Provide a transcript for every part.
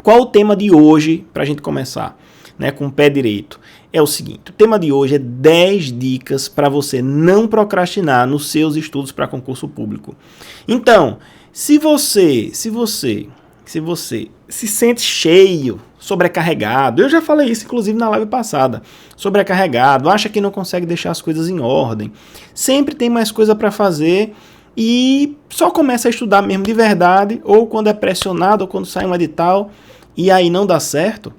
Qual o tema de hoje, para a gente começar, né, com o pé direito? É o seguinte, o tema de hoje é 10 dicas para você não procrastinar nos seus estudos para concurso público. Então, se você se sente cheio, sobrecarregado, eu já falei isso inclusive na live passada, sobrecarregado, acha que não consegue deixar as coisas em ordem, sempre tem mais coisa para fazer e só começa a estudar mesmo de verdade, ou quando é pressionado, ou quando sai um edital, e aí não dá certo,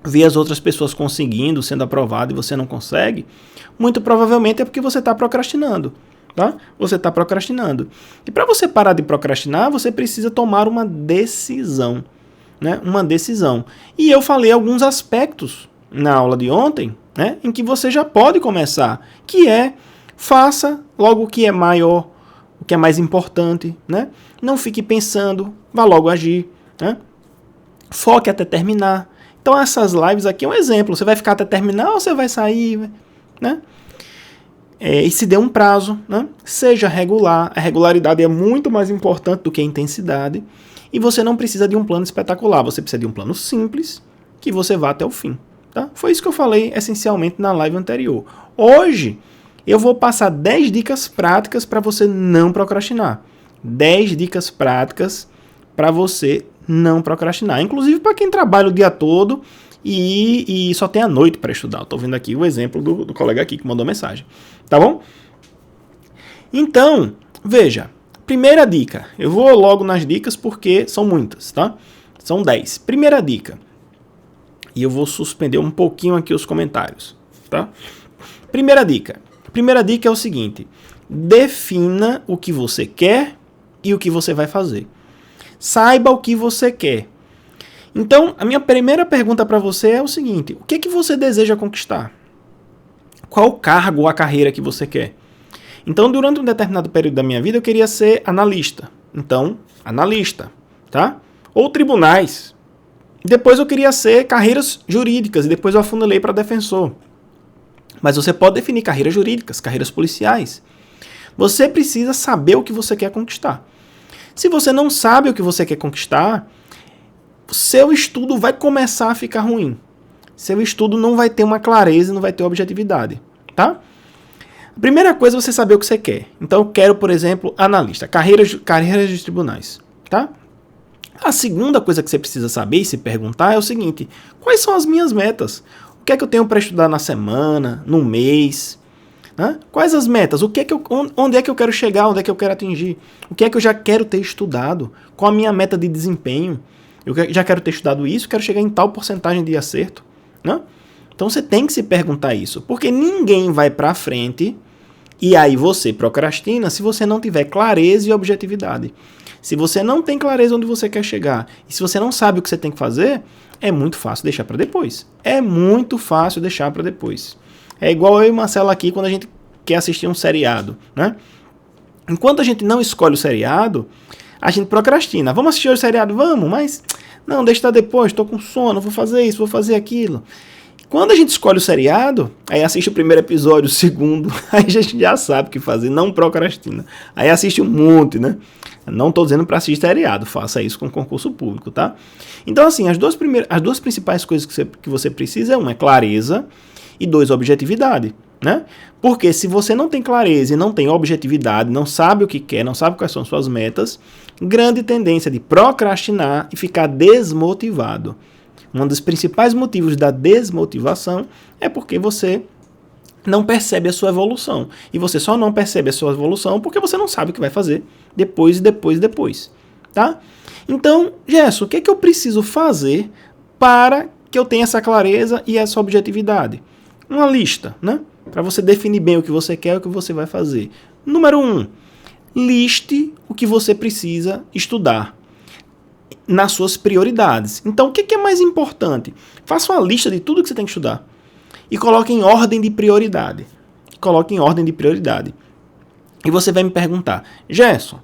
vê as outras pessoas conseguindo, sendo aprovado e você não consegue, muito provavelmente é porque você está procrastinando. Tá? Você está procrastinando. E para você parar de procrastinar, você precisa tomar uma decisão. Né? Uma decisão. E eu falei alguns aspectos na aula de ontem, né, em que você já pode começar, que é faça logo o que é maior, o que é mais importante. Né? Não fique pensando, vá logo agir. Né? Foque até terminar. Então essas lives aqui é um exemplo. Você vai ficar até terminar ou você vai sair? Né? E se dê um prazo, né? Seja regular, a regularidade é muito mais importante do que a intensidade, e você não precisa de um plano espetacular, você precisa de um plano simples, que você vá até o fim. Tá? Foi isso que eu falei essencialmente na live anterior. Hoje, eu vou passar 10 dicas práticas para você não procrastinar. 10 dicas práticas para você não procrastinar, inclusive para quem trabalha o dia todo, e só tem a noite para estudar. Estou vendo aqui o exemplo do colega aqui que mandou mensagem. Tá bom? Então, veja. Primeira dica. Eu vou logo nas dicas porque são muitas, tá? São 10. Primeira dica. E eu vou suspender um pouquinho aqui os comentários, tá? Primeira dica. Primeira dica é o seguinte. Defina o que você quer e o que você vai fazer. Saiba o que você quer. Então, a minha primeira pergunta para você é o seguinte: o que é que você deseja conquistar? Qual o cargo ou a carreira que você quer? Então, durante um determinado período da minha vida, eu queria ser analista. Então, analista, tá? Ou tribunais. Depois eu queria ser carreiras jurídicas, e depois eu afunilei para defensor. Mas você pode definir carreiras jurídicas, carreiras policiais. Você precisa saber o que você quer conquistar. Se você não sabe o que você quer conquistar, seu estudo vai começar a ficar ruim. Seu estudo não vai ter uma clareza, não vai ter objetividade, tá? A primeira coisa é você saber o que você quer. Então, eu quero, por exemplo, analista, carreiras de tribunais, tá? A segunda coisa que você precisa saber e se perguntar é o seguinte: quais são as minhas metas? O que é que eu tenho para estudar na semana, no mês? Né? Quais as metas? Onde é que eu quero chegar? Onde é que eu quero atingir? O que é que eu já quero ter estudado? Qual a minha meta de desempenho? Eu já quero ter estudado isso, quero chegar em tal porcentagem de acerto. Né? Então você tem que se perguntar isso, porque ninguém vai para frente e aí você procrastina se você não tiver clareza e objetividade. Se você não tem clareza onde você quer chegar e se você não sabe o que você tem que fazer, é muito fácil deixar para depois. É muito fácil deixar para depois. É igual eu e o Marcelo aqui quando a gente quer assistir um seriado. Né? Enquanto a gente não escolhe o seriado, a gente procrastina. Vamos assistir o seriado? Vamos, mas não, deixa depois, estou com sono, vou fazer isso, vou fazer aquilo. Quando a gente escolhe o seriado, aí assiste o primeiro episódio, o segundo, aí a gente já sabe o que fazer, não procrastina. Aí assiste um monte, né? Não estou dizendo para assistir seriado, faça isso com concurso público, tá? Então, assim, as duas principais coisas que você precisa é clareza e 2, objetividade, né? Porque se você não tem clareza e não tem objetividade, não sabe o que quer, não sabe quais são suas metas, grande tendência de procrastinar e ficar desmotivado. Um dos principais motivos da desmotivação é porque você não percebe a sua evolução. E você só não percebe a sua evolução porque você não sabe o que vai fazer depois, tá? Então, Gerson, o que é que eu preciso fazer para que eu tenha essa clareza e essa objetividade? Uma lista, né? Para você definir bem o que você quer e o que você vai fazer. Número 1, liste o que você precisa estudar nas suas prioridades. Então, o que é mais importante? Faça uma lista de tudo que você tem que estudar e coloque em ordem de prioridade. E você vai me perguntar: Gerson,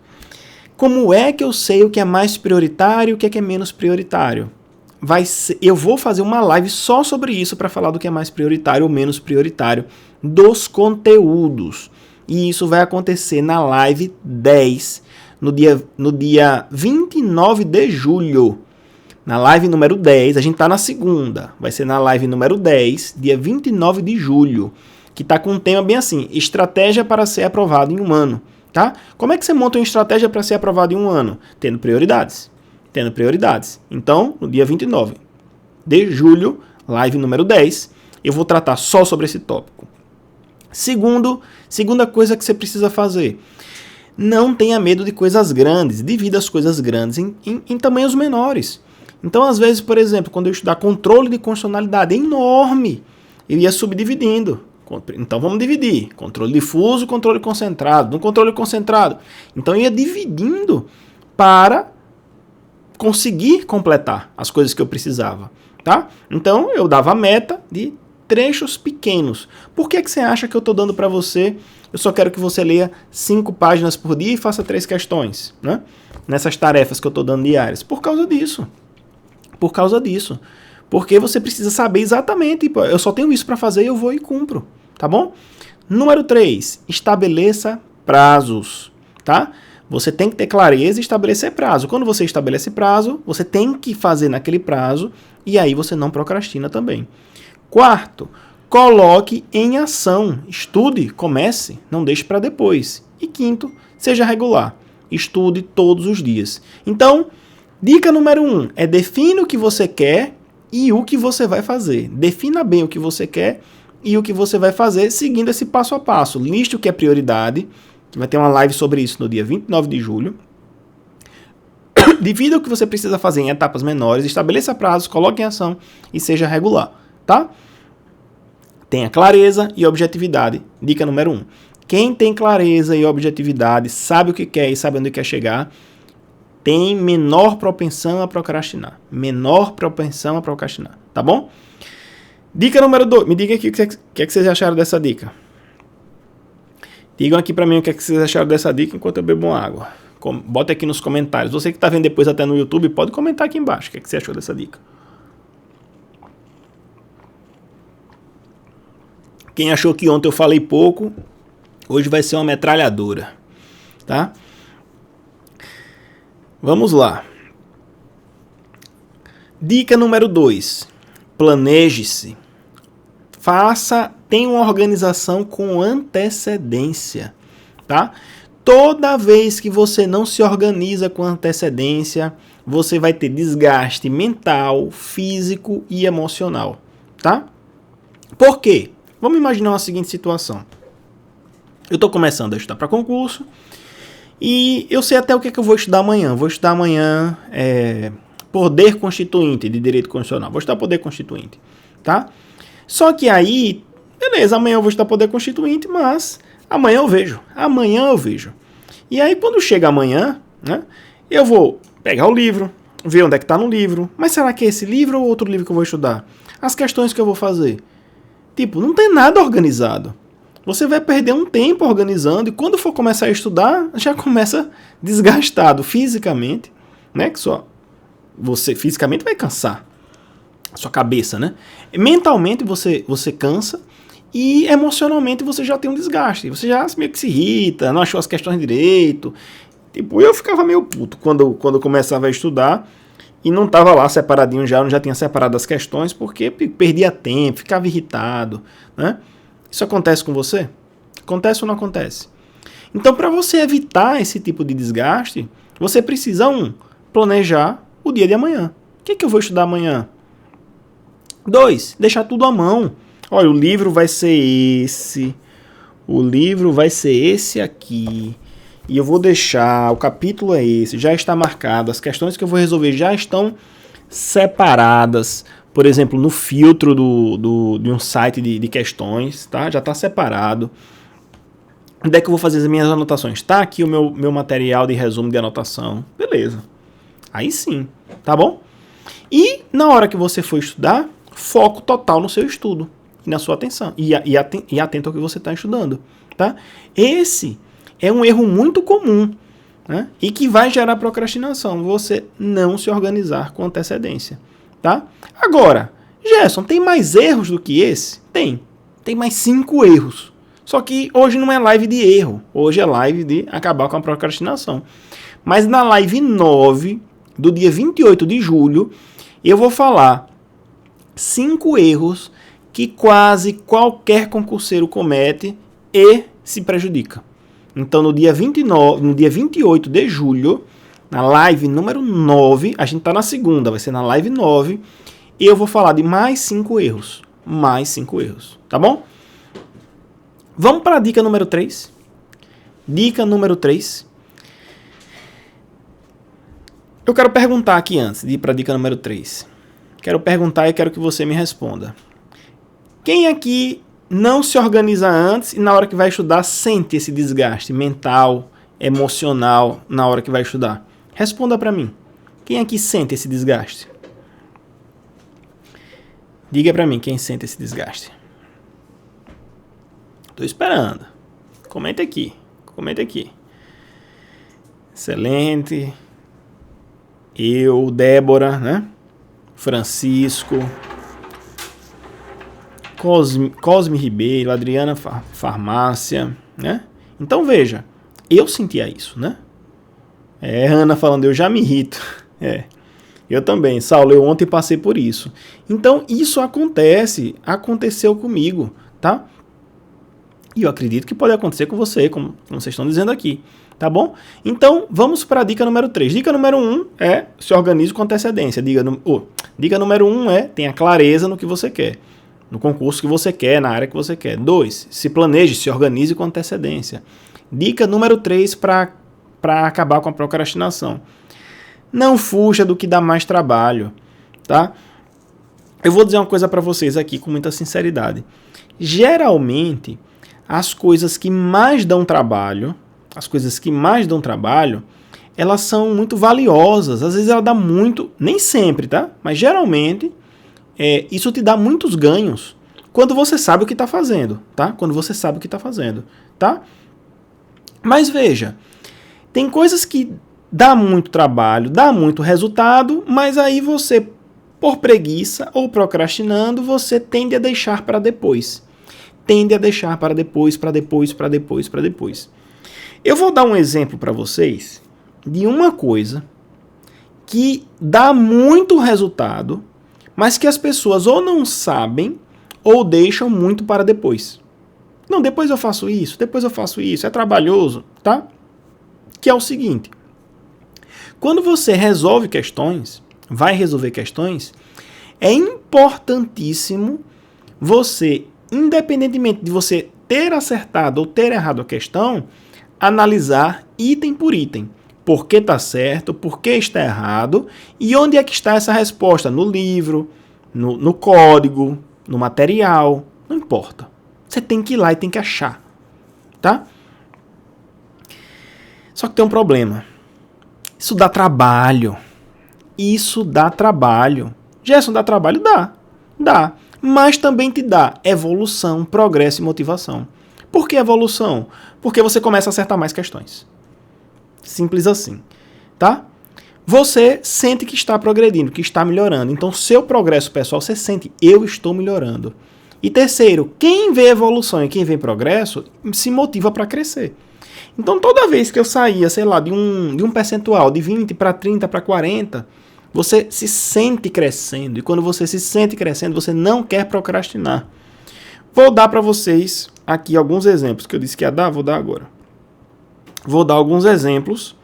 como é que eu sei o que é mais prioritário e o que é menos prioritário? Eu vou fazer uma live só sobre isso para falar do que é mais prioritário ou menos prioritário dos conteúdos. E isso vai acontecer na live 10, no dia 29 de julho. Na live número 10, a gente tá na segunda. Vai ser na live número 10, dia 29 de julho. Que tá com um tema bem assim, estratégia para ser aprovado em um ano. Tá? Como é que você monta uma estratégia para ser aprovado em um ano? Tendo prioridades. Tendo prioridades. Então, no dia 29 de julho, live número 10, eu vou tratar só sobre esse tópico. Segunda coisa que você precisa fazer. Não tenha medo de coisas grandes. Divida as coisas grandes em tamanhos menores. Então, às vezes, por exemplo, quando eu estudar controle de constitucionalidade, é enorme. Eu ia subdividindo. Então, vamos dividir. Controle difuso, controle concentrado. No controle concentrado. Então, eu ia dividindo para conseguir completar as coisas que eu precisava. Tá? Então, eu dava a meta de trechos pequenos. Por que você acha que eu estou dando para você? Eu só quero que você leia 5 páginas por dia e faça 3 questões, né? Nessas tarefas que eu estou dando diárias. Por causa disso. Por causa disso. Porque você precisa saber exatamente. Eu só tenho isso para fazer e eu vou e cumpro. Tá bom? Número 3. Estabeleça prazos. Tá? Você tem que ter clareza e estabelecer prazo. Quando você estabelece prazo, você tem que fazer naquele prazo e aí você não procrastina também. Quarto, coloque em ação. Estude, comece, não deixe para depois. E quinto, seja regular. Estude todos os dias. Então, dica número 1 é define o que você quer e o que você vai fazer. Defina bem o que você quer e o que você vai fazer seguindo esse passo a passo. Liste o que é prioridade, que vai ter uma live sobre isso no dia 29 de julho. Divida o que você precisa fazer em etapas menores, estabeleça prazos, coloque em ação e seja regular. Tá? Tenha clareza e objetividade. Dica número 1. Quem tem clareza e objetividade, sabe o que quer e sabe onde quer chegar, tem menor propensão a procrastinar. Menor propensão a procrastinar. Tá bom? Dica número 2. Me diga aqui o que é que vocês acharam dessa dica. Digam aqui pra mim o que é que vocês acharam dessa dica enquanto eu bebo uma água. Bota aqui nos comentários. Você que tá vendo depois até no YouTube, pode comentar aqui embaixo o que é que você achou dessa dica. Quem achou que ontem eu falei pouco, hoje vai ser uma metralhadora, tá? Vamos lá. Dica número 2. Planeje-se. Tenha uma organização com antecedência, tá? Toda vez que você não se organiza com antecedência, você vai ter desgaste mental, físico e emocional, tá? Por quê? Vamos imaginar uma seguinte situação. Eu estou começando a estudar para concurso e eu sei até o que eu vou estudar amanhã. Vou estudar amanhã poder constituinte de direito constitucional. Vou estudar poder constituinte, tá? Só que aí, beleza, amanhã eu vou estudar poder constituinte, mas amanhã eu vejo. E aí quando chega amanhã, né, eu vou pegar o livro, ver onde é que está no livro. Mas será que é esse livro ou outro livro que eu vou estudar? As questões que eu vou fazer. Tipo, não tem nada organizado. Você vai perder um tempo organizando e quando for começar a estudar, já começa desgastado fisicamente, né? Que só você fisicamente vai cansar a sua cabeça, né? Mentalmente você cansa e emocionalmente você já tem um desgaste. Você já meio que se irrita, não achou as questões direito. Tipo, eu ficava meio puto quando eu começava a estudar e não estava lá separadinho já tinha separado as questões porque perdia tempo, ficava irritado, né? Isso acontece com você? Acontece ou não acontece? Então, para você evitar esse tipo de desgaste, você precisa, planejar o dia de amanhã. O que eu vou estudar amanhã? 2, deixar tudo à mão. Olha, o livro vai ser esse. O livro vai ser esse aqui. E eu vou deixar, o capítulo é esse, já está marcado, as questões que eu vou resolver já estão separadas, por exemplo, no filtro de um site de questões, tá? Já está separado. Onde é que eu vou fazer as minhas anotações? Tá aqui o meu material de resumo de anotação. Beleza. Aí sim, tá bom? E na hora que você for estudar, foco total no seu estudo e na sua atenção. E atento ao que você está estudando, tá? Esse é um erro muito comum, né? E que vai gerar procrastinação, você não se organizar com antecedência, tá? Agora, Gerson, tem mais erros do que esse? Tem mais 5 erros. Só que hoje não é live de erro, hoje é live de acabar com a procrastinação. Mas na live 9, do dia 28 de julho, eu vou falar 5 erros que quase qualquer concurseiro comete e se prejudica. Então, no dia 28 de julho, na live número 9, a gente está na segunda, vai ser na live 9, eu vou falar de mais 5 erros. Mais 5 erros, tá bom? Vamos para a dica número 3. Dica número 3. Eu quero perguntar aqui antes de ir para a dica número 3. Quero perguntar e quero que você me responda. Quem aqui não se organiza antes e na hora que vai estudar sente esse desgaste mental, emocional na hora que vai estudar? Responda para mim. Quem aqui sente esse desgaste? Diga para mim quem sente esse desgaste. Estou esperando. Comente aqui. Comente aqui. Excelente. Eu, Débora, né? Francisco. Cosme Ribeiro, Adriana Farmácia, né? Então veja, eu sentia isso, né? Ana falando, eu já me irrito. Eu também, Saulo, eu ontem passei por isso. Então isso aconteceu comigo, tá? E eu acredito que pode acontecer com você, como vocês estão dizendo aqui, tá bom? Então vamos para a dica número 3. Dica número 1 é se organize com antecedência. Dica número 1 é tenha clareza no que você quer. No concurso que você quer, na área que você quer. 2, se planeje, se organize com antecedência. Dica número 3 para acabar com a procrastinação. Não fuja do que dá mais trabalho, tá? Eu vou dizer uma coisa para vocês aqui com muita sinceridade. Geralmente, as coisas que mais dão trabalho, elas são muito valiosas. Às vezes ela dá muito, nem sempre, tá? Mas geralmente isso te dá muitos ganhos quando você sabe o que está fazendo, tá? Quando você sabe o que está fazendo, tá? Mas veja, tem coisas que dá muito trabalho, dá muito resultado, mas aí você, por preguiça ou procrastinando, você tende a deixar para depois. Eu vou dar um exemplo para vocês de uma coisa que dá muito resultado, mas que as pessoas ou não sabem ou deixam muito para depois. Não, depois eu faço isso, é trabalhoso, tá? Que é o seguinte, quando você vai resolver questões, é importantíssimo você, independentemente de você ter acertado ou ter errado a questão, analisar item por item. Por que está certo, por que está errado e onde é que está essa resposta? No livro, no código, no material, não importa. Você tem que ir lá e tem que achar, tá? Só que tem um problema. Isso dá trabalho. Gerson, dá trabalho? Dá. Mas também te dá evolução, progresso e motivação. Por que evolução? Porque você começa a acertar mais questões. Simples assim, tá? Você sente que está progredindo, que está melhorando. Então, seu progresso pessoal, você sente, eu estou melhorando. E terceiro, quem vê evolução e quem vê progresso, se motiva para crescer. Então, toda vez que eu saía, sei lá, de um percentual de 20 para 30 para 40, você se sente crescendo. E quando você se sente crescendo, você não quer procrastinar. Vou dar para vocês aqui alguns exemplos que eu disse que ia dar, vou dar agora. Vou dar alguns exemplos.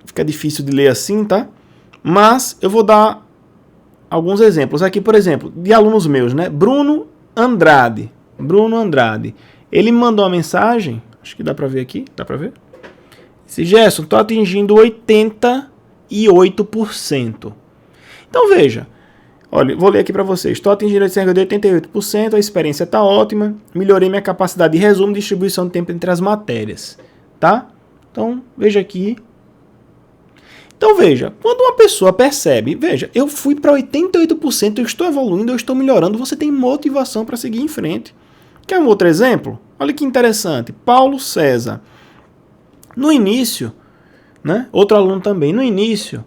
Fica difícil de ler assim, tá? Mas eu vou dar alguns exemplos. Aqui, por exemplo, de alunos meus, né? Bruno Andrade. Ele me mandou uma mensagem. Acho que dá pra ver aqui. Dá pra ver? Esse Gerson, tô atingindo 88%. Então, veja. Olha, vou ler aqui para vocês. Estou atingindo cerca de 88%, a experiência está ótima, melhorei minha capacidade de resumo e distribuição de tempo entre as matérias. Tá? Então, veja aqui. Então, veja, quando uma pessoa percebe, veja, eu fui para 88%, eu estou evoluindo, eu estou melhorando, você tem motivação para seguir em frente. Quer um outro exemplo? Olha que interessante. Paulo César. No início, né? Outro aluno também, no início,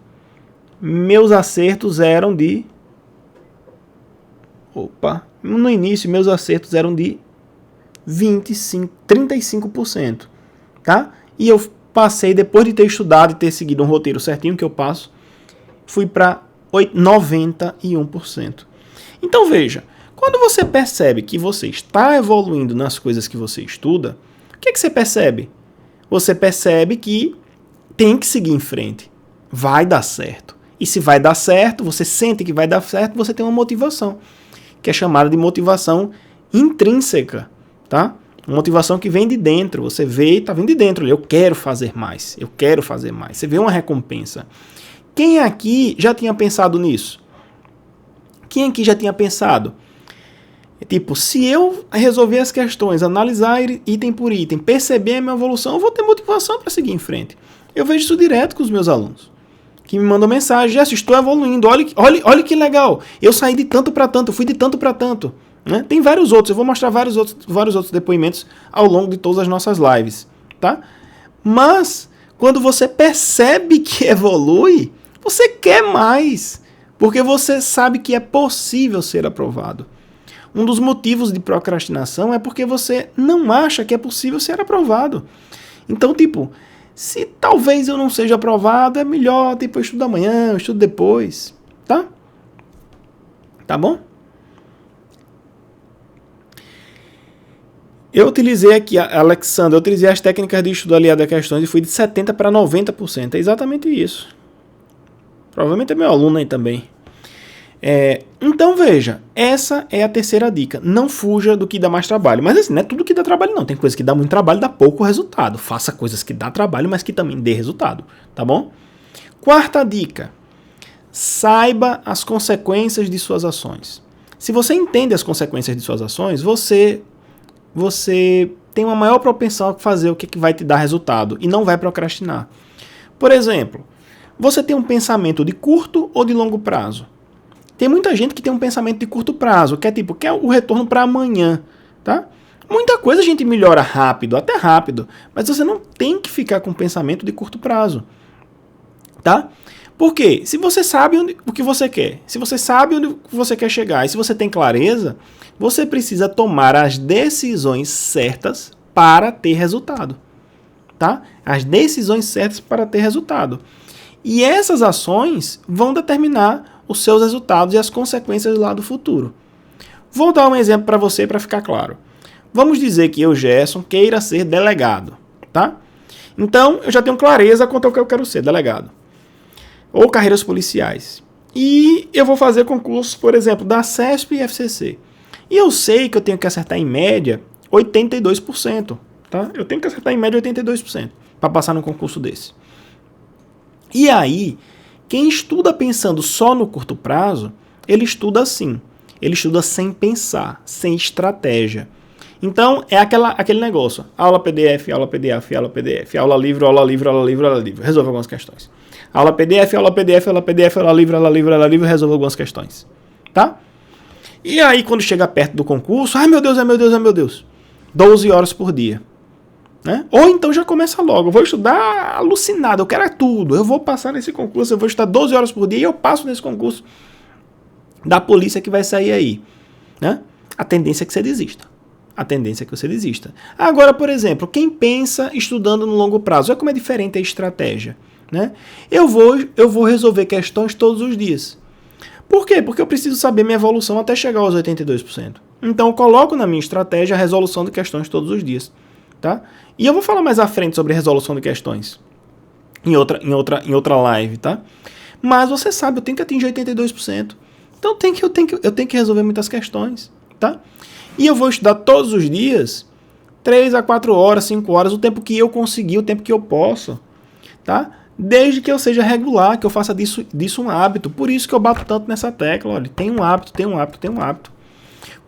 meus acertos eram de... No início, meus acertos eram de 35%, tá? E eu passei, depois de ter estudado e ter seguido um roteiro certinho que eu passo, fui para 91%. Então veja, quando você percebe que você está evoluindo nas coisas que você estuda, o que você percebe? Você percebe que tem que seguir em frente. Vai dar certo. E se vai dar certo, você sente que vai dar certo, você tem uma motivação, que é chamada de motivação intrínseca, tá? Uma motivação que vem de dentro. Você vê, está vindo de dentro. Eu quero fazer mais. Eu quero fazer mais. Você vê uma recompensa. Quem aqui já tinha pensado nisso? Quem aqui já tinha pensado? Tipo, se eu resolver as questões, analisar item por item, perceber a minha evolução, eu vou ter motivação para seguir em frente. Eu vejo isso direto com os meus alunos, que me mandam mensagem: Jess, estou evoluindo, olha que legal, eu saí de tanto para tanto, fui de tanto para tanto. Né? Tem vários outros, eu vou mostrar vários outros depoimentos ao longo de todas as nossas lives. Tá? Mas, quando você percebe que evolui, você quer mais, porque você sabe que é possível ser aprovado. Um dos motivos de procrastinação é porque você não acha que é possível ser aprovado. Então, tipo, se talvez eu não seja aprovado, é melhor, tipo, eu estudo amanhã, eu estudo depois, tá? Tá bom? Eu utilizei aqui, Alexandre, eu utilizei as técnicas de estudo aliado a questões e fui de 70% para 90%. É exatamente isso. Provavelmente é meu aluno aí também. Então veja, essa é a terceira dica. Não fuja do que dá mais trabalho. Mas assim, não é tudo que dá trabalho não. Tem coisa que dá muito trabalho, dá pouco resultado. Faça coisas que dá trabalho, mas que também dê resultado. Tá bom? Quarta dica. Saiba as consequências de suas ações. Se você entende as consequências de suas ações, você tem uma maior propensão a fazer o que vai te dar resultado e não vai procrastinar. Por exemplo, você tem um pensamento de curto ou de longo prazo? Tem muita gente que tem um pensamento de curto prazo, que é tipo, quer o retorno para amanhã, tá? Muita coisa a gente melhora rápido, até rápido, mas você não tem que ficar com um pensamento de curto prazo, tá? Por quê? Se você sabe o que você quer, se você sabe onde você quer chegar, e se você tem clareza, você precisa tomar as decisões certas para ter resultado, tá? As decisões certas para ter resultado. E essas ações vão determinar os seus resultados e as consequências lá do futuro. Vou dar um exemplo para você para ficar claro. Vamos dizer que eu, Gerson, queira ser delegado, tá? Então, eu já tenho clareza quanto ao que eu quero ser, delegado. Ou carreiras policiais. E eu vou fazer concursos, por exemplo, da CESP e FCC. E eu sei que eu tenho que acertar em média 82%, tá? Eu tenho que acertar em média 82% para passar num concurso desse. E aí, quem estuda pensando só no curto prazo, ele estuda assim. Ele estuda sem pensar, sem estratégia. Então, é aquele negócio. Aula PDF, aula PDF, aula PDF. Aula livre, aula livre, aula livre, aula livre. Resolve algumas questões. Aula PDF, aula PDF, aula PDF, aula livre, aula livre, aula livre. Resolve algumas questões. Tá? E aí, quando chega perto do concurso, ai meu Deus, ai meu Deus, ai meu Deus. 12 horas por dia. Né? Ou então já começa logo, eu vou estudar alucinado, eu quero tudo, eu vou passar nesse concurso, eu vou estudar 12 horas por dia e eu passo nesse concurso da polícia que vai sair aí. Né? A tendência é que você desista. A tendência é que você desista. Agora, por exemplo, quem pensa estudando no longo prazo, olha como é diferente a estratégia. Né? Eu vou resolver questões todos os dias. Por quê? Porque eu preciso saber minha evolução até chegar aos 82%. Então eu coloco na minha estratégia a resolução de questões todos os dias. Tá? E eu vou falar mais à frente sobre resolução de questões em outra live, tá? Mas você sabe, eu tenho que atingir 82%. Então eu tenho que resolver muitas questões, tá? E eu vou estudar todos os dias 3 a 4 horas, 5 horas, o tempo que eu conseguir, o tempo que eu posso, tá? Desde que eu seja regular, que eu faça disso um hábito. Por isso que eu bato tanto nessa tecla, olha, tem um hábito.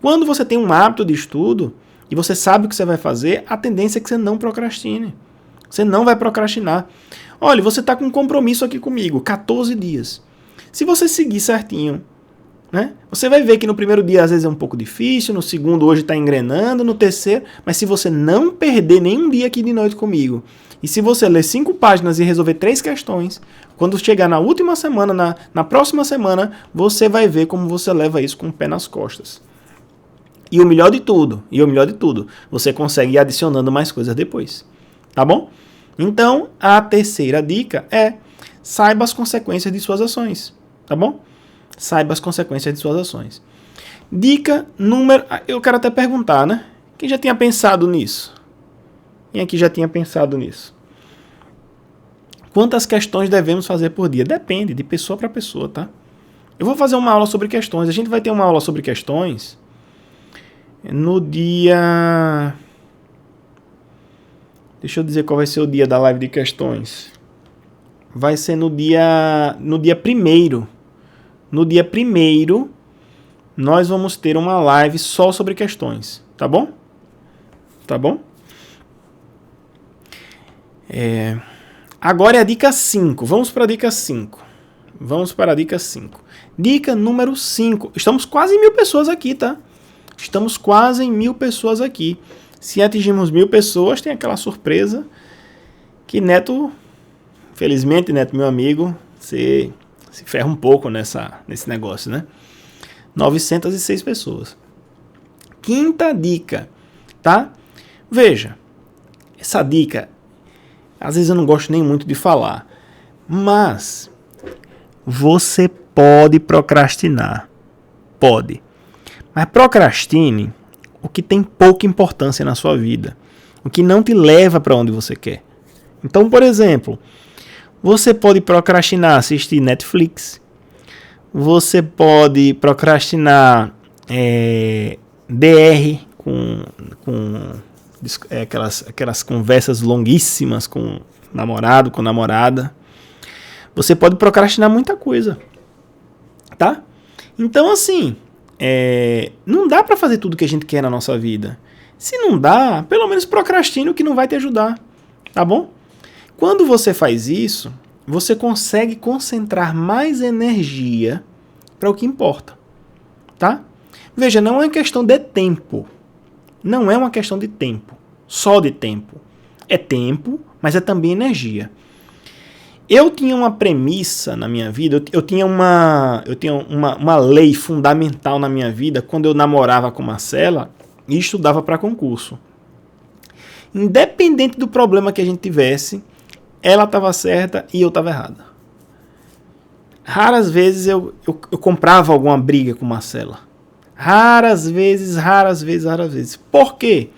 Quando você tem um hábito de estudo, e você sabe o que você vai fazer, a tendência é que você não procrastine. Você não vai procrastinar. Olha, você está com um compromisso aqui comigo, 14 dias. Se você seguir certinho, né, você vai ver que no primeiro dia às vezes é um pouco difícil, no segundo hoje está engrenando, no terceiro, mas se você não perder nenhum dia aqui de noite comigo, e se você ler 5 páginas e resolver 3 questões, quando chegar na última semana, na próxima semana, você vai ver como você leva isso com o pé nas costas. E o melhor de tudo, você consegue ir adicionando mais coisas depois. Tá bom? Então, a terceira dica é: saiba as consequências de suas ações, tá bom? Saiba as consequências de suas ações. Dica número... Eu quero até perguntar, né? Quem já tinha pensado nisso? Quem aqui já tinha pensado nisso? Quantas questões devemos fazer por dia? Depende, de pessoa para pessoa, tá? Eu vou fazer uma aula sobre questões. A gente vai ter uma aula sobre questões no dia... Deixa eu dizer qual vai ser o dia da live de questões. Vai ser no dia 1º. No dia 1º, nós vamos ter uma live só sobre questões. Tá bom? Tá bom? Agora é a dica 5. Vamos para a dica 5. Dica número 5. Estamos quase em 1.000 pessoas aqui, tá? Estamos quase em 1.000 pessoas aqui. Se atingirmos 1.000 pessoas, tem aquela surpresa que Neto, felizmente, Neto, meu amigo, você se ferra um pouco nesse negócio, né? 906 pessoas. Quinta dica, tá? Veja, essa dica, às vezes eu não gosto nem muito de falar, mas você pode procrastinar. Pode. Mas procrastine o que tem pouca importância na sua vida. O que não te leva para onde você quer. Então, por exemplo, você pode procrastinar assistir Netflix. Você pode procrastinar DR com aquelas conversas longuíssimas com namorado, com namorada. Você pode procrastinar muita coisa, tá? Então, assim, não dá pra fazer tudo que a gente quer na nossa vida. Se não dá, pelo menos procrastine o que não vai te ajudar, tá bom? Quando você faz isso, você consegue concentrar mais energia para o que importa, tá? Veja, não é uma questão de tempo. Não é uma questão de tempo, só de tempo. É tempo, mas é também energia. Eu tinha uma premissa na minha vida, eu tinha uma lei fundamental na minha vida quando eu namorava com Marcela e estudava para concurso. Independente do problema que a gente tivesse, ela estava certa e eu estava errado. Raras vezes eu comprava alguma briga com Marcela. Raras vezes. Por quê?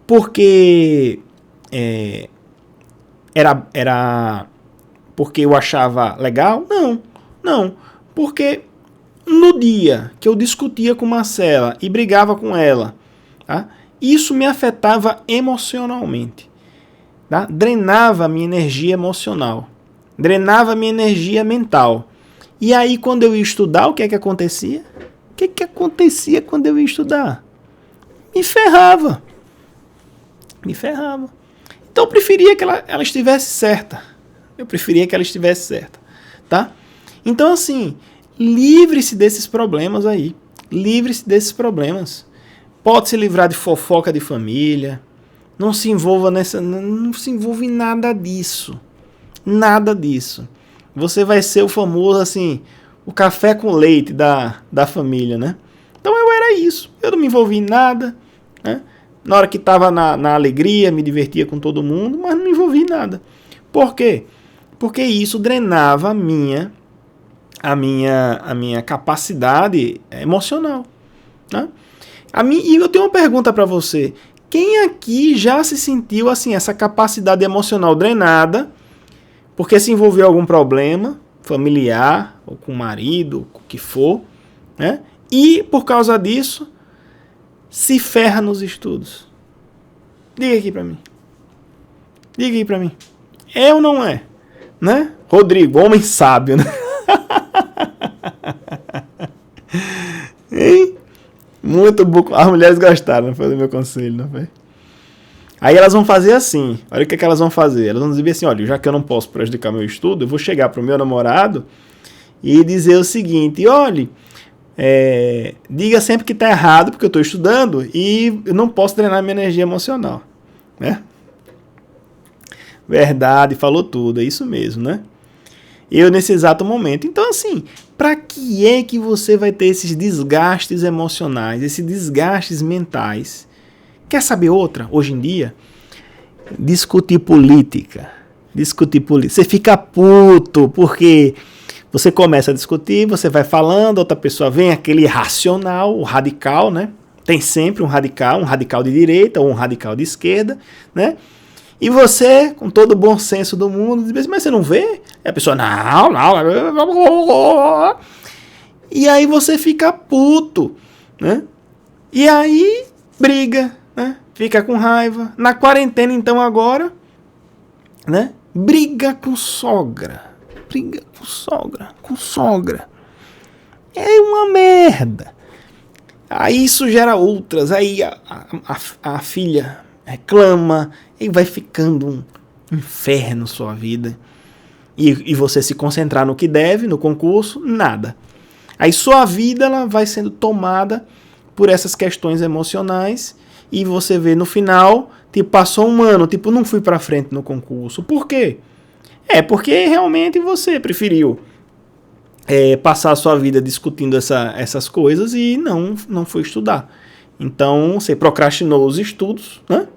Porque era porque eu achava legal? Não. Porque no dia que eu discutia com Marcela e brigava com ela, tá? Isso me afetava emocionalmente. Tá? Drenava a minha energia emocional. Drenava a minha energia mental. E aí, quando eu ia estudar, o que é que acontecia? O que é que acontecia quando eu ia estudar? Me ferrava. Então, eu preferia que ela estivesse certa. Tá? Então, assim, livre-se desses problemas aí. Pode se livrar de fofoca de família. Não se envolva em nada disso. Você vai ser o famoso, assim, o café com leite da família, né? Então eu era isso. Eu não me envolvi em nada, né? Na hora que estava na alegria, me divertia com todo mundo, mas não me envolvi em nada. Por quê? Porque isso drenava a minha capacidade emocional, né? E eu tenho uma pergunta para você. Quem aqui já se sentiu assim, essa capacidade emocional drenada, porque se envolveu em algum problema familiar, ou com o marido, com o que for, né? E por causa disso, se ferra nos estudos? Diga aqui pra mim. É ou não é? Né? Rodrigo, homem sábio, né? Hein? Muito bom. As mulheres gostaram, não foi do meu conselho, não foi? Aí elas vão fazer assim. Olha o que elas vão fazer. Elas vão dizer assim, olha, já que eu não posso prejudicar meu estudo, eu vou chegar pro meu namorado e dizer o seguinte, olha, diga sempre que tá errado, porque eu tô estudando e eu não posso drenar minha energia emocional, né? Verdade, falou tudo, é isso mesmo, né? Eu nesse exato momento. Então, assim, para que é que você vai ter esses desgastes emocionais, esses desgastes mentais? Quer saber outra? Hoje em dia, Discutir política. Você fica puto, porque você começa a discutir, você vai falando, outra pessoa vem, aquele racional, o radical, né? Tem sempre um radical de direita ou um radical de esquerda, né? E você, com todo o bom senso do mundo, diz, mas você não vê? E a pessoa, não. E aí você fica puto, né? E aí briga, né? Fica com raiva. Na quarentena, então, agora, né? Briga com sogra. Com sogra. É uma merda. Aí isso gera outras. Aí a filha reclama. E vai ficando um inferno sua vida. E você se concentrar no que deve, no concurso, nada. Aí sua vida ela vai sendo tomada por essas questões emocionais. E você vê no final, tipo, passou um ano, tipo, não fui pra frente no concurso. Por quê? Porque realmente você preferiu passar a sua vida discutindo essas coisas e não foi estudar. Então, você procrastinou os estudos, né?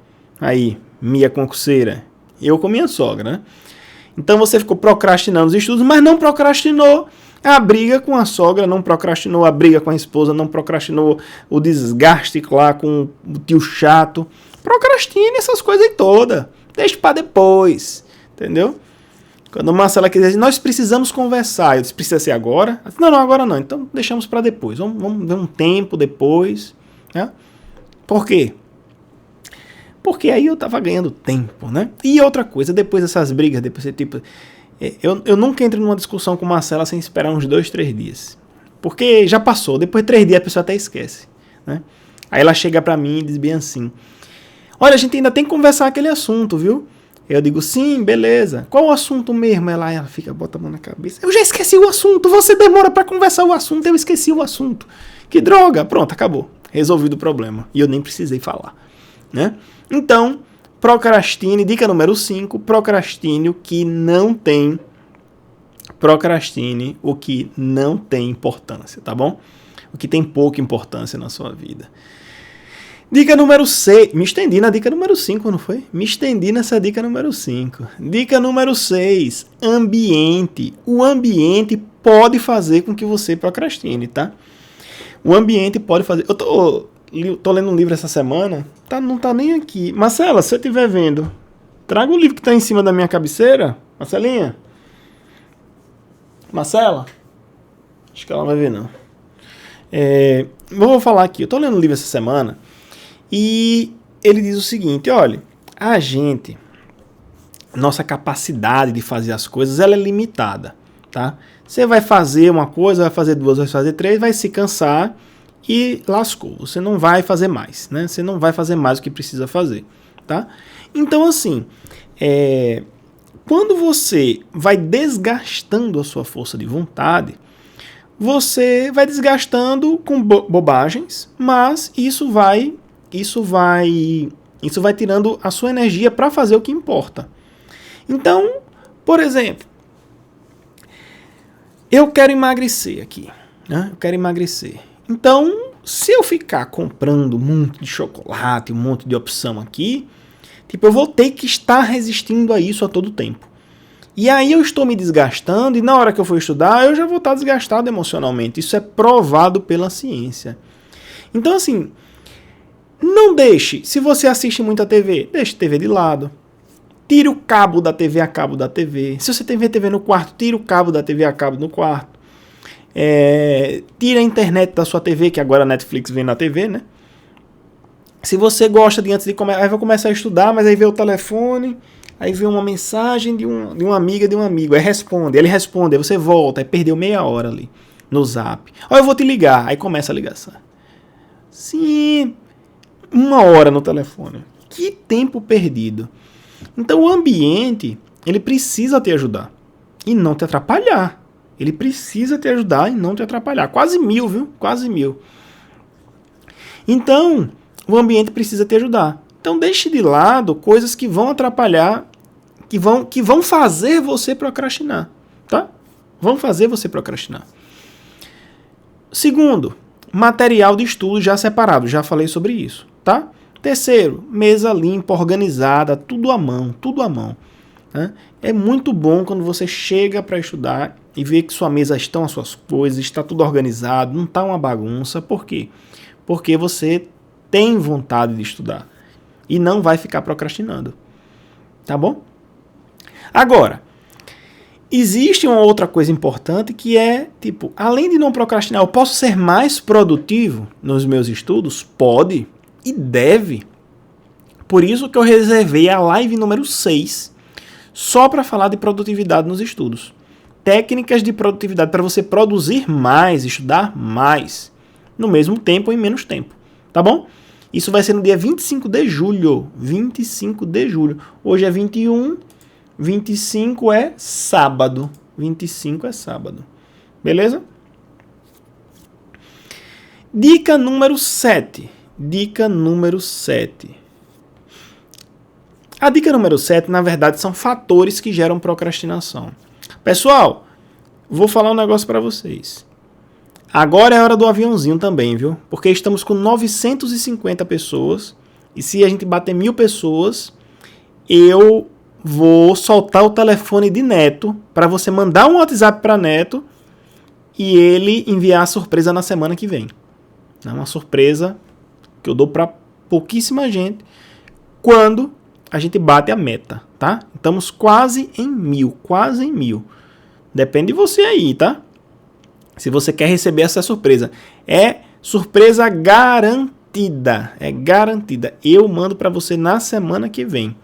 Aí, minha concurseira, eu com minha sogra, né? Então, você ficou procrastinando os estudos, mas não procrastinou a briga com a sogra, não procrastinou a briga com a esposa, não procrastinou o desgaste lá com o tio chato. Procrastine essas coisas aí todas. Deixe para depois, entendeu? Quando a Marcela quer dizer, nós precisamos conversar, eu disse, precisa ser agora? Disse, não, agora não, então deixamos para depois, vamos ver um tempo depois, né? Por quê? Porque aí eu tava ganhando tempo, né? E outra coisa, depois dessas brigas, depois você tipo... Eu nunca entro numa discussão com a Marcela sem esperar uns 2, 3 dias. Porque já passou, depois de 3 dias a pessoa até esquece, né? Aí ela chega pra mim e diz bem assim, olha, a gente ainda tem que conversar aquele assunto, viu? Eu digo, sim, beleza. Qual o assunto mesmo? Ela fica, bota a mão na cabeça. Eu já esqueci o assunto, você demora pra conversar o assunto, eu esqueci o assunto. Que droga! Pronto, acabou. Resolvido o problema. E eu nem precisei falar, né? Então, procrastine, dica número 5, procrastine o que não tem importância, tá bom? O que tem pouca importância na sua vida. Dica número 6. Me estendi na dica número 5, não foi? Me estendi nessa dica número 5. Dica número 6. Ambiente. O ambiente pode fazer com que você procrastine, tá? O ambiente pode fazer... Eu tô lendo um livro essa semana. Não tá nem aqui. Marcela, se você estiver vendo, traga o livro que tá em cima da minha cabeceira. Marcelinha? Marcela? Acho que ela não vai ver, não. Vou falar aqui. Eu tô lendo um livro essa semana. E ele diz o seguinte, olha, nossa capacidade de fazer as coisas, ela é limitada, tá? Você vai fazer uma coisa, vai fazer 2, vai fazer 3, vai se cansar e lascou. Você não vai fazer mais, né? Você não vai fazer mais o que precisa fazer, tá? Então, assim, quando você vai desgastando a sua força de vontade, você vai desgastando com bobagens, mas isso vai tirando a sua energia para fazer o que importa. Então, por exemplo, eu quero emagrecer aqui, né? Eu quero emagrecer. Então, se eu ficar comprando um monte de chocolate, um monte de opção aqui, tipo, eu vou ter que estar resistindo a isso a todo tempo. E aí eu estou me desgastando e na hora que eu for estudar, eu já vou estar desgastado emocionalmente. Isso é provado pela ciência. Então, assim, não deixe, se você assiste muita TV, deixe a TV de lado. Tire o cabo da TV a cabo da TV. Se você tem TV no quarto, tire o cabo da TV a cabo no quarto. Tire a internet da sua TV, que agora a Netflix vem na TV, né? Se você gosta de antes de começar, aí vai começar a estudar, mas aí vê o telefone, aí vê uma mensagem de uma amiga, de um amigo, aí ele responde, aí você volta, aí perdeu meia hora ali no zap. Eu vou te ligar, aí começa a ligação. Sim, 1 hora no telefone. Que tempo perdido. Então o ambiente, ele precisa te ajudar e não te atrapalhar. Ele precisa te ajudar e não te atrapalhar. Quase 1000, viu? Quase 1000. Então, o ambiente precisa te ajudar. Então deixe de lado coisas que vão atrapalhar, que vão fazer você procrastinar, tá? Vão fazer você procrastinar. Segundo, material de estudo já separado. Já falei sobre isso, tá? Terceiro, mesa limpa, organizada, tudo à mão, tudo à mão. Né? É muito bom quando você chega para estudar e vê que sua mesa estão as suas coisas, está tudo organizado, não está uma bagunça. Por quê? Porque você tem vontade de estudar e não vai ficar procrastinando. Tá bom? Agora, existe uma outra coisa importante que é, tipo, além de não procrastinar, eu posso ser mais produtivo nos meus estudos? Pode e deve. Por isso que eu reservei a live número 6 só para falar de produtividade nos estudos. Técnicas de produtividade para você produzir mais, estudar mais, no mesmo tempo ou em menos tempo. Tá bom? Isso vai ser no dia 25 de julho. 25 de julho. Hoje é 21, 25 é sábado. 25 é sábado. Beleza? Dica número 7. Dica número 7. A dica número 7, na verdade, são fatores que geram procrastinação. Pessoal, vou falar um negócio para vocês. Agora é a hora do aviãozinho também, viu? Porque estamos com 950 pessoas. E se a gente bater 1000 pessoas, eu vou soltar o telefone de Neto para você mandar um WhatsApp para Neto e ele enviar a surpresa na semana que vem. É uma surpresa que eu dou para pouquíssima gente quando a gente bate a meta, tá? Estamos quase em 1000, quase em 1000. Depende de você aí, tá? Se você quer receber essa surpresa. É surpresa garantida. É garantida. Eu mando para você na semana que vem,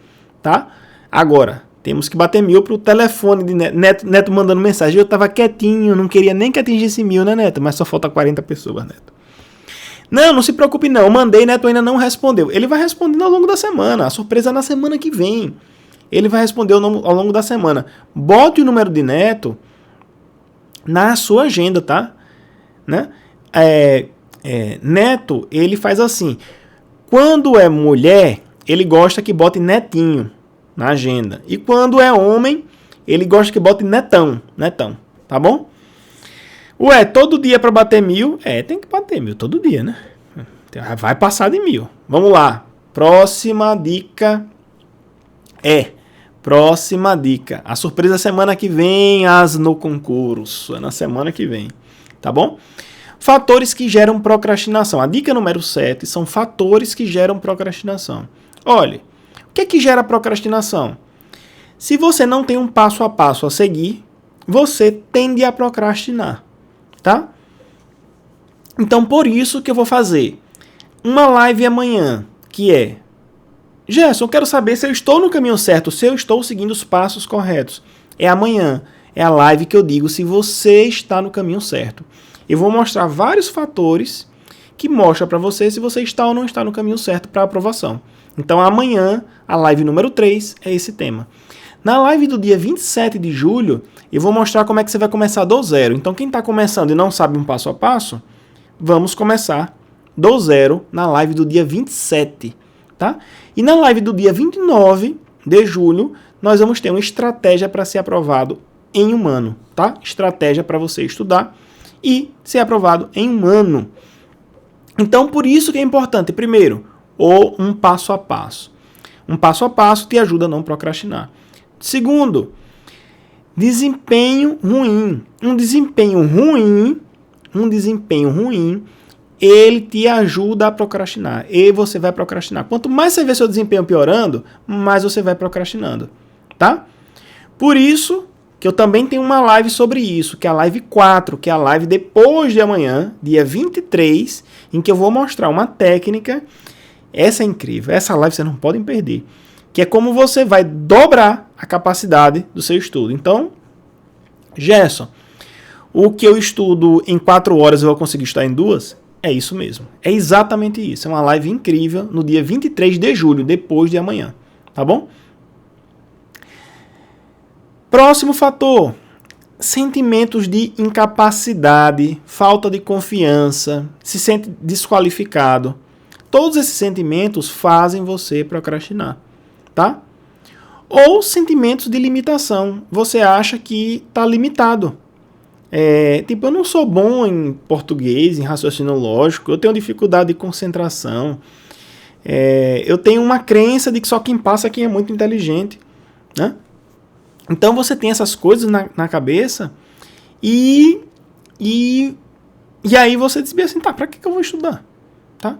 tá? Agora, temos que bater 1000 pro telefone de Neto mandando mensagem. Eu tava quietinho, não queria nem que atingisse 1000, né, Neto? Mas só falta 40 pessoas, Neto. Não se preocupe não. Eu mandei, Neto ainda não respondeu. Ele vai respondendo ao longo da semana. A surpresa é na semana que vem. Ele vai responder ao longo da semana. Bote o número de Neto na sua agenda, tá? Né? Neto, ele faz assim. Quando é mulher, ele gosta que bote netinho na agenda. E quando é homem, ele gosta que bote netão. Netão, tá bom? Ué, todo dia para bater 1000? Tem que bater 1000 todo dia, né? Vai passar de 1000. Vamos lá. Próxima dica Próxima dica. A surpresa semana que vem, as no concurso. É na semana que vem. Tá bom? Fatores que geram procrastinação. A dica número 7 são fatores que geram procrastinação. Olha, o que é que gera procrastinação? Se você não tem um passo a passo a seguir, você tende a procrastinar. Tá? Então, por isso que eu vou fazer uma live amanhã, que é: Gerson, eu quero saber se eu estou no caminho certo, se eu estou seguindo os passos corretos. É amanhã, é a live que eu digo se você está no caminho certo. Eu vou mostrar vários fatores que mostram para você se você está ou não está no caminho certo para aprovação. Então, amanhã, a live número 3 é esse tema. Na live do dia 27 de julho, eu vou mostrar como é que você vai começar do zero. Então, quem está começando e não sabe um passo a passo, vamos começar do zero na live do dia 27, tá? E na live do dia 29 de julho, nós vamos ter uma estratégia para ser aprovado em um ano, tá? Estratégia para você estudar e ser aprovado em um ano. Então, por isso que é importante, primeiro, um passo a passo. Um passo a passo te ajuda a não procrastinar. Segundo, desempenho ruim. Um desempenho ruim, ele te ajuda a procrastinar. E você vai procrastinar. Quanto mais você vê seu desempenho piorando, mais você vai procrastinando, tá? Por isso que eu também tenho uma live sobre isso, que é a live 4, que é a live depois de amanhã, dia 23, em que eu vou mostrar uma técnica. Essa é incrível, essa live vocês não podem perder, que é como você vai dobrar a capacidade do seu estudo. Então, Gerson, o que eu estudo em 4 horas eu vou conseguir estudar em 2? É isso mesmo. É exatamente isso. É uma live incrível no dia 23 de julho, depois de amanhã. Tá bom? Próximo fator. Sentimentos de incapacidade, falta de confiança, se sente desqualificado. Todos esses sentimentos fazem você procrastinar. Tá? Ou sentimentos de limitação. Você acha que está limitado. Eu não sou bom em português, em raciocínio lógico, eu tenho dificuldade de concentração, Eu tenho uma crença de que só quem passa é quem é muito inteligente, né? Então você tem essas coisas na cabeça e aí você diz assim, tá, pra que eu vou estudar? Tá?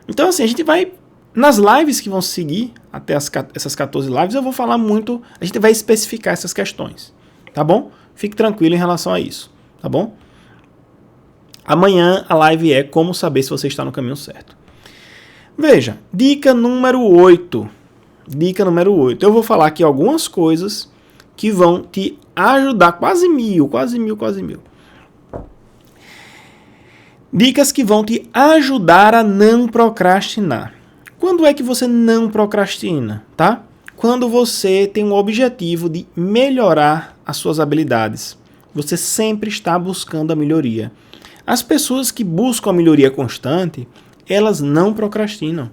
Então assim, a gente vai, nas lives que vão seguir, até essas 14 lives, eu vou falar muito, a gente vai especificar essas questões, tá bom? Fique tranquilo em relação a isso, tá bom? Amanhã a live é como saber se você está no caminho certo. Veja, dica número 8. Dica número 8. Eu vou falar aqui algumas coisas que vão te ajudar, quase mil. Dicas que vão te ajudar a não procrastinar. Quando é que você não procrastina, tá? Quando você tem um objetivo de melhorar as suas habilidades. Você sempre está buscando a melhoria. As pessoas que buscam a melhoria constante, elas não procrastinam,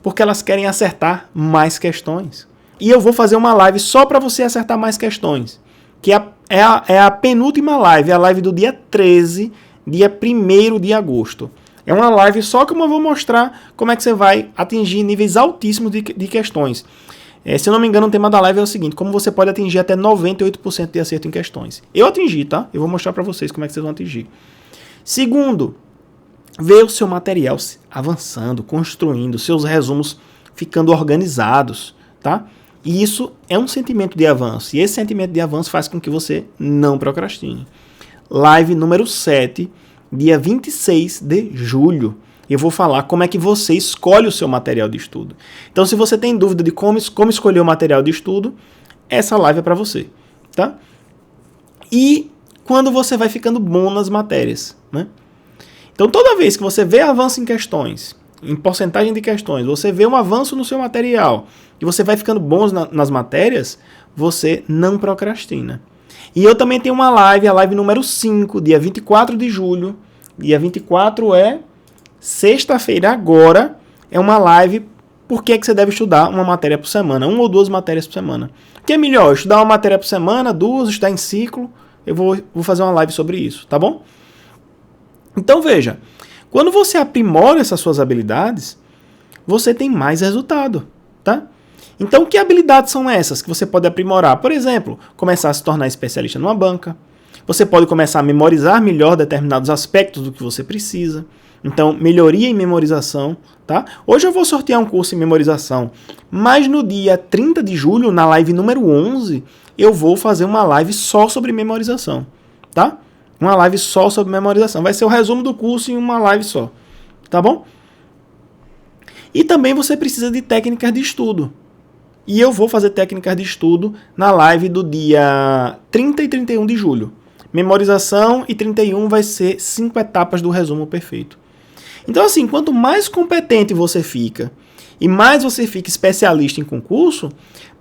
porque elas querem acertar mais questões. E eu vou fazer uma live só para você acertar mais questões, que é a penúltima live, a live do dia 13, dia 1º de agosto. É uma live só que eu vou mostrar como é que você vai atingir níveis altíssimos de questões. Se eu não me engano, o tema da live é o seguinte, como você pode atingir até 98% de acerto em questões. Eu atingi, tá? Eu vou mostrar para vocês como é que vocês vão atingir. Segundo, ver o seu material avançando, construindo, seus resumos ficando organizados, tá? E isso é um sentimento de avanço. E esse sentimento de avanço faz com que você não procrastine. Live número 7, dia 26 de julho. Eu vou falar como é que você escolhe o seu material de estudo. Então, se você tem dúvida de como escolher o material de estudo, essa live é para você, tá? E quando você vai ficando bom nas matérias, né? Então, toda vez que você vê avanço em questões, em porcentagem de questões, você vê um avanço no seu material e você vai ficando bom nas matérias, você não procrastina. E eu também tenho uma live, a live número 5, dia 24 de julho. Dia 24 é sexta-feira agora. É uma live por que você deve estudar uma matéria por semana, 1 ou 2 matérias por semana. O que é melhor, estudar uma matéria por semana, 2, estudar em ciclo? Eu vou fazer uma live sobre isso, tá bom? Então veja, quando você aprimora essas suas habilidades, você tem mais resultado, tá? Então que habilidades são essas que você pode aprimorar? Por exemplo, começar a se tornar especialista numa banca. Você pode começar a memorizar melhor determinados aspectos do que você precisa. Então, melhoria em memorização, tá? Hoje eu vou sortear um curso em memorização, mas no dia 30 de julho, na live número 11, eu vou fazer uma live só sobre memorização, tá? Uma live só sobre memorização. Vai ser o resumo do curso em uma live só, tá bom? E também você precisa de técnicas de estudo. E eu vou fazer técnicas de estudo na live do dia 30 e 31 de julho. Memorização e 31 vai ser 5 etapas do resumo perfeito. Então assim, quanto mais competente você fica e mais você fica especialista em concurso,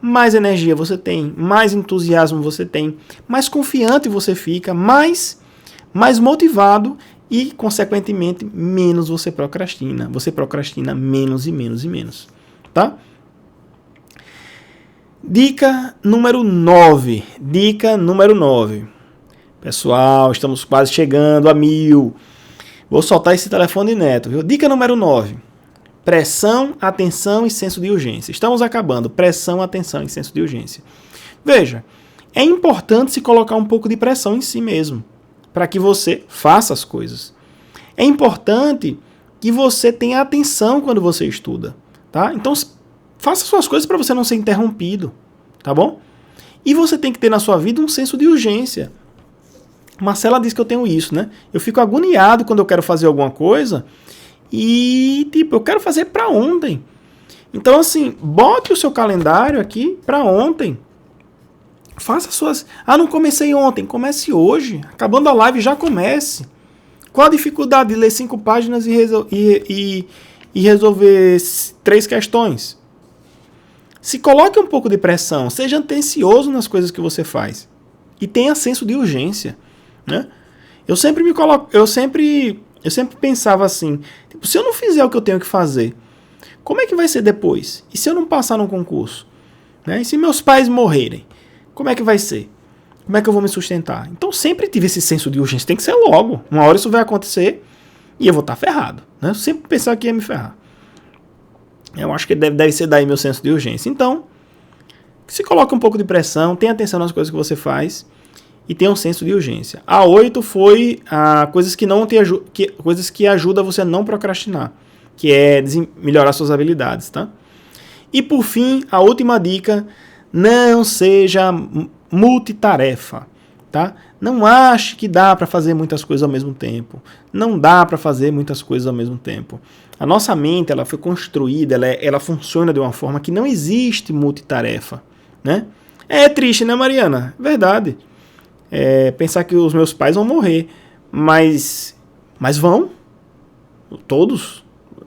mais energia você tem, mais entusiasmo você tem, mais confiante você fica, mais motivado e, consequentemente, menos você procrastina. Você procrastina menos e menos e menos, tá? Dica número 9. Dica número 9. Pessoal, estamos quase chegando a 1000. Vou soltar esse telefone neto, viu? Dica número 9. Pressão, atenção e senso de urgência. Estamos acabando. Pressão, atenção e senso de urgência. Veja, é importante se colocar um pouco de pressão em si mesmo, para que você faça as coisas. É importante que você tenha atenção quando você estuda, tá? Então, faça suas coisas para você não ser interrompido, tá bom? E você tem que ter na sua vida um senso de urgência. Marcela diz que eu tenho isso, né? Eu fico agoniado quando eu quero fazer alguma coisa e, tipo, eu quero fazer para ontem. Então, assim, bote o seu calendário aqui para ontem. Faça suas... não comecei ontem. Comece hoje. Acabando a live, já comece. Qual a dificuldade de ler 5 páginas e resolver 3 questões? Se coloque um pouco de pressão. Seja atencioso nas coisas que você faz. E tenha senso de urgência, né? Eu sempre pensava assim, tipo, se eu não fizer o que eu tenho que fazer, como é que vai ser depois? E se eu não passar num concurso? Né? E se meus pais morrerem? Como é que vai ser? Como é que eu vou me sustentar? Então sempre tive esse senso de urgência. Tem que ser logo. Uma hora isso vai acontecer e eu vou estar ferrado, né? Eu sempre pensava que ia me ferrar. Eu acho que deve ser daí meu senso de urgência. Então, se coloque um pouco de pressão, tenha atenção nas coisas que você faz e tenha um senso de urgência. A 8 foi coisas que não coisas que ajudam você a não procrastinar, que é melhorar suas habilidades, tá? E por fim, a última dica, não seja multitarefa, tá? Não ache que dá para fazer muitas coisas ao mesmo tempo. Não dá para fazer muitas coisas ao mesmo tempo. A nossa mente, ela foi construída, ela funciona de uma forma que não existe multitarefa, né? É triste, né, Mariana? Verdade. Pensar que os meus pais vão morrer, mas vão. Todos.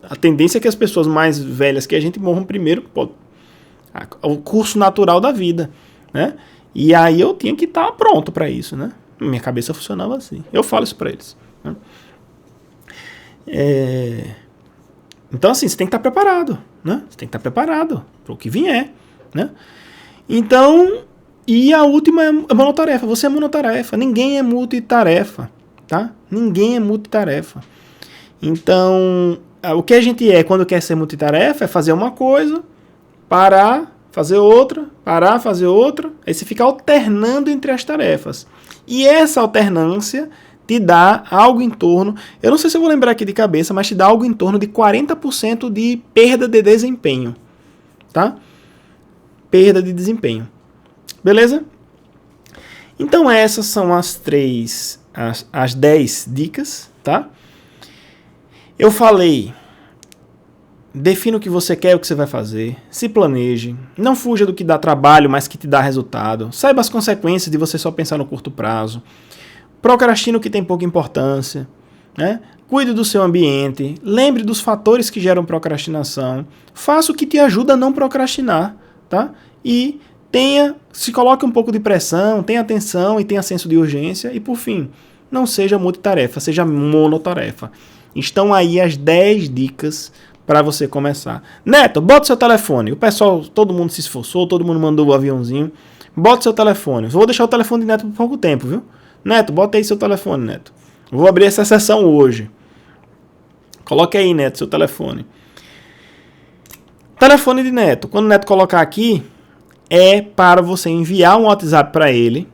A tendência é que as pessoas mais velhas que a gente morram primeiro. O curso natural da vida, né? E aí eu tinha que estar pronto para isso, né? Minha cabeça funcionava assim. Eu falo isso para eles, né? Então, assim, você tem que estar preparado, né? Você tem que estar preparado para o que vier, né? Então, e a última é monotarefa. Você é monotarefa. Ninguém é multitarefa, tá? Ninguém é multitarefa. Então, o que a gente quando quer ser multitarefa é fazer uma coisa, parar, fazer outra, parar, fazer outra. Aí você fica alternando entre as tarefas. E essa alternância te dá algo em torno, eu não sei se eu vou lembrar aqui de cabeça, mas te dá algo em torno de 40% de perda de desempenho, tá? Perda de desempenho. Beleza? Então essas são as 10 dicas, tá? Eu falei, defina o que você quer, o que você vai fazer, se planeje, não fuja do que dá trabalho, mas que te dá resultado, saiba as consequências de você só pensar no curto prazo, procrastine o que tem pouca importância, né? Cuide do seu ambiente, lembre dos fatores que geram procrastinação, faça o que te ajuda a não procrastinar, tá? E se coloque um pouco de pressão, tenha atenção e tenha senso de urgência, e por fim, não seja multitarefa, seja monotarefa. Estão aí as 10 dicas para você começar. Neto, bota seu telefone. O pessoal, todo mundo se esforçou, todo mundo mandou o aviãozinho. Bota seu telefone. Vou deixar o telefone de Neto por pouco tempo, viu? Neto, bota aí seu telefone, Neto. Vou abrir essa sessão hoje. Coloque aí, Neto, seu telefone. Telefone de Neto. Quando o Neto colocar aqui, é para você enviar um WhatsApp para ele,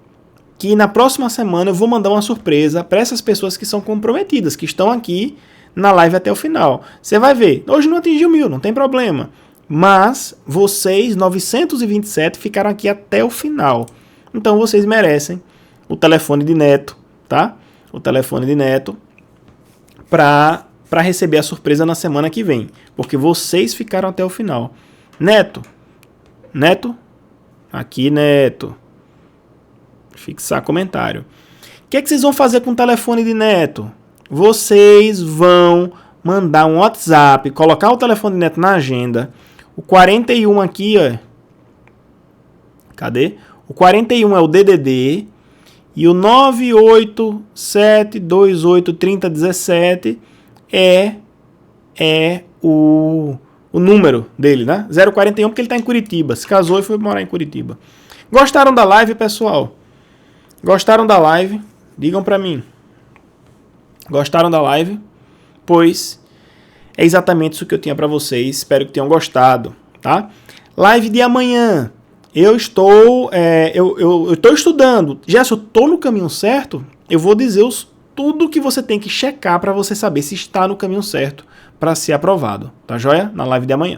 que na próxima semana eu vou mandar uma surpresa para essas pessoas que são comprometidas, que estão aqui na live até o final. Você vai ver, hoje não atingiu 1000, não tem problema. Mas vocês, 927, ficaram aqui até o final. Então vocês merecem o telefone de Neto, tá? O telefone de Neto para receber a surpresa na semana que vem. Porque vocês ficaram até o final. Neto. Aqui, Neto. Fixar comentário. O que é que vocês vão fazer com o telefone de Neto? Vocês vão mandar um WhatsApp, colocar o telefone de Neto na agenda. O 41 aqui, ó. Cadê? O 41 é o DDD. E o 987283017 é o número dele, né? 041 porque ele está em Curitiba. Se casou e foi morar em Curitiba. Gostaram da live, pessoal? Gostaram da live? Digam pra mim. Gostaram da live? Pois é exatamente isso que eu tinha pra vocês. Espero que tenham gostado, tá? Live de amanhã. Eu estou estudando. Já se eu estou no caminho certo, eu vou dizer tudo que você tem que checar para você saber se está no caminho certo para ser aprovado. Tá joia? Na live de amanhã.